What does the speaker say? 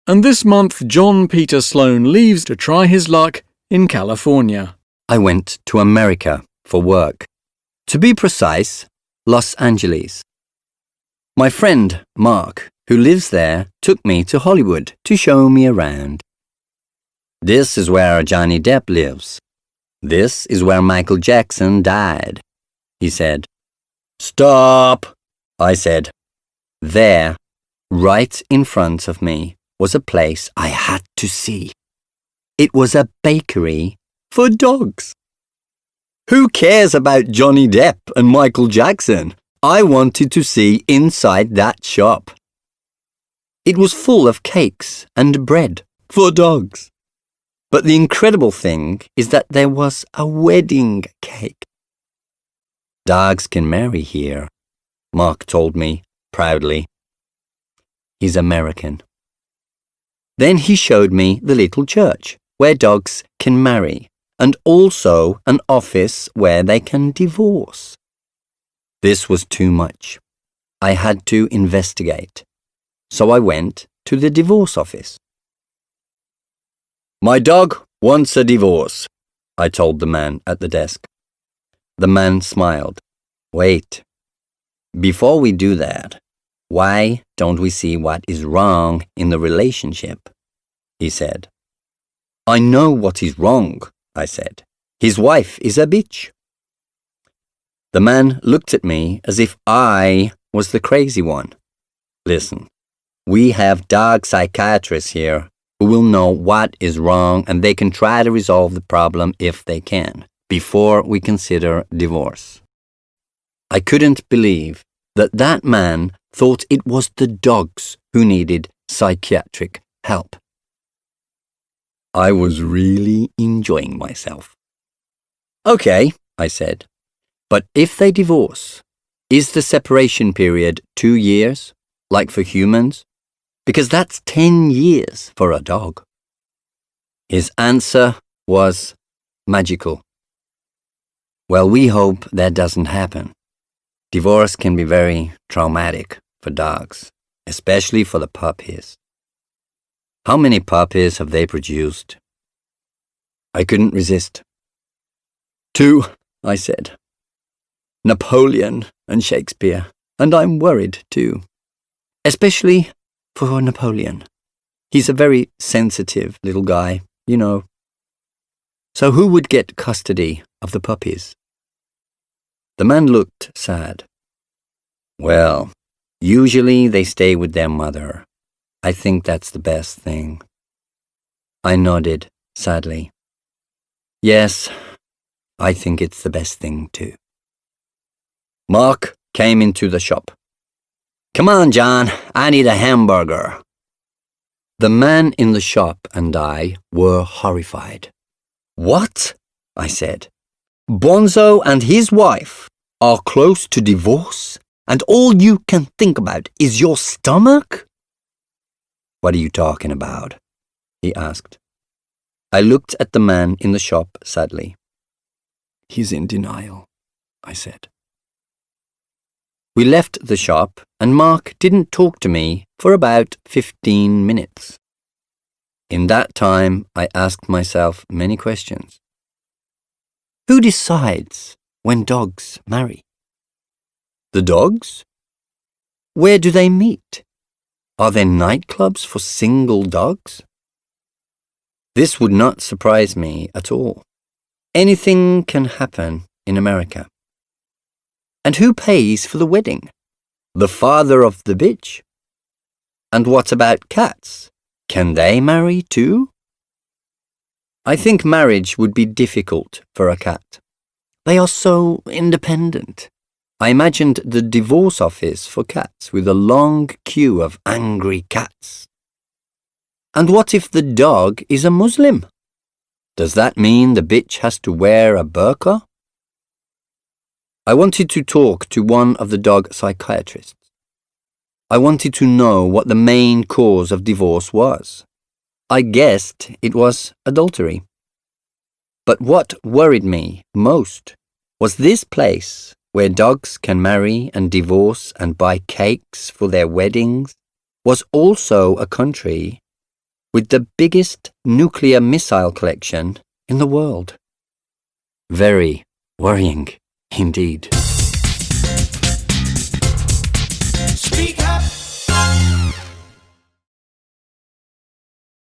And this month John Peter Sloane leaves to try his luck in California. I went to America for work. To be precise, Los Angeles. My friend, Mark, who lives there, took me to Hollywood to show me around. This is where Johnny Depp lives. This is where Michael Jackson died, he said. Stop, I said. There, right in front of me, was a place I had to see. It was a bakery for dogs. Who cares about Johnny Depp and Michael Jackson? I wanted to see inside that shop. It was full of cakes and bread for dogs. But the incredible thing is that there was a wedding cake. Dogs can marry here, Mark told me proudly. He's American. Then he showed me the little church where dogs can marry, and also an office where they can divorce. This was too much. I had to investigate. So I went to the divorce office. My dog wants a divorce, I told the man at the desk. The man smiled. Wait. Before we do that, why don't we see what is wrong in the relationship? He said. I know what is wrong, I said. His wife is a bitch. The man looked at me as if I was the crazy one. Listen, we have dog psychiatrists here who will know what is wrong and they can try to resolve the problem if they can, before we consider divorce. I couldn't believe that that man thought it was the dogs who needed psychiatric help. I was really enjoying myself. Okay, I said, but if they divorce, is the separation period 2 years, like for humans? Because that's 10 years for a dog. His answer was magical. Well, we hope that doesn't happen. Divorce can be very traumatic for dogs, especially for the puppies. How many puppies have they produced? I couldn't resist. 2, I said. Napoleon and Shakespeare, and I'm worried too. Especially for Napoleon. He's a very sensitive little guy, you know. So who would get custody of the puppies? The man looked sad. Well, usually they stay with their mother. I think that's the best thing. I nodded sadly. Yes, I think it's the best thing too. Mark came into the shop. Come on, John, I need a hamburger. The man in the shop and I were horrified. What? I said. Bonzo and his wife are close to divorce, and all you can think about is your stomach? What are you talking about? He asked. I looked at the man in the shop sadly. He's in denial, I said. We left the shop, and Mark didn't talk to me for about 15 minutes. In that time, I asked myself many questions. Who decides when dogs marry? The dogs? Where do they meet? Are there nightclubs for single dogs? This would not surprise me at all. Anything can happen in America. And who pays for the wedding? The father of the bitch? And what about cats? Can they marry too? I think marriage would be difficult for a cat. They are so independent. I imagined the divorce office for cats with a long queue of angry cats. And what if the dog is a Muslim? Does that mean the bitch has to wear a burqa? I wanted to talk to one of the dog psychiatrists. I wanted to know what the main cause of divorce was. I guessed it was adultery. But what worried me most was this place where dogs can marry and divorce and buy cakes for their weddings was also a country with the biggest nuclear missile collection in the world. Very worrying indeed.